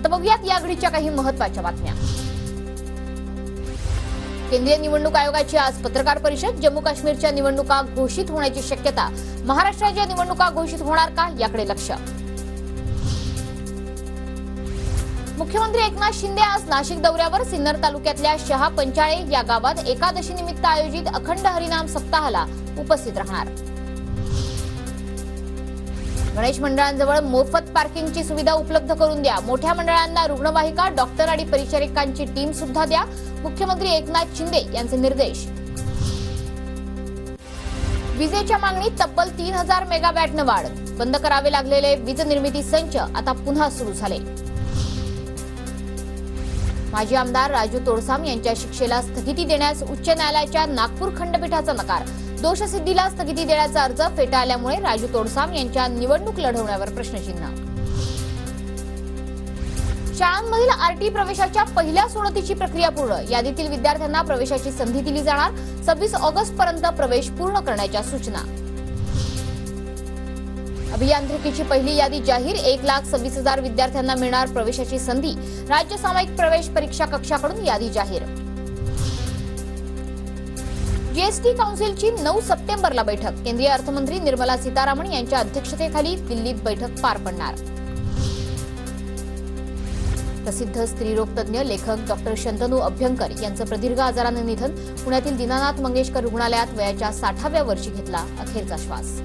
आता बघूयात या घडीच्या काही महत्त्वाच्या बातम्या। केंद्रीय निवडणूक आयोगाची आज पत्रकार परिषद। जम्मू काश्मीरच्या निवडणुका घोषित होण्याची शक्यता। महाराष्ट्राच्या निवडणुका घोषित होणार का याकडे लक्ष। मुख्यमंत्री एकनाथ शिंदे आज नाशिक दौऱ्यावर। सिन्नर तालुक्यातल्या शहा पंचाळे या गावात एकादशी निमित्त आयोजित अखंड हरिनाम सप्ताहाला उपस्थित राहणार। गणेश मंडळांजवळ मोफत पार्किंगची सुविधा उपलब्ध करून द्या। मोठ्या मंडळांना रुग्णवाहिका, डॉक्टर आणि परिचारिकांची टीम सुद्धा द्या। मुख्यमंत्री एकनाथ शिंदे यांचे निर्देश। विजेच्या मागणीत तब्बल 3000 मेगावॅटनं वाढ। बंद करावे लागलेले वीज निर्मिती संच आता पुन्हा सुरू झाले। माजी आमदार राजू तोडसाम यांच्या शिक्षेला स्थगिती देण्यास उच्च न्यायालयाच्या नागपूर खंडपीठाचा नकार। दोषसिद्धीला स्थगिती देण्याचा अर्ज फेटाळल्यामुळे राजू तोडसाम यांच्या निवडणूक लढवण्यावर प्रश्नचिन्ह। शाळांमधील आरटी प्रवेशाच्या पहिल्या सोडतीची प्रक्रिया पूर्ण। यादीतील विद्यार्थ्यांना प्रवेशाची संधी दिली जाणार। 26 ऑगस्ट पर्यंत प्रवेश पूर्ण करण्याच्या सूचना। अभियांत्रिकीची पहिली यादी जाहीर। 1,26,000 विद्यार्थ्यांना मिळणार प्रवेशाची संधी। राज्य सामायिक प्रवेश परीक्षा कक्षाकडून यादी जाहीर। जीएसटी काउन्सिलची 9 सप्टेंबरला बैठक। केंद्रीय अर्थमंत्री निर्मला सीतारामन यांच्या अध्यक्षतेखाली दिल्लीत बैठक पार पडणार। प्रसिद्ध स्त्रीरोग तज्ञ लेखक डॉक्टर शंतनू अभ्यंकर यांचं प्रदीर्घ आजारानं निधन। पुण्यातील दीनानाथ मंगेशकर रुग्णालयात वयाच्या 60व्या वर्षी घेतला अखेरचा श्वास।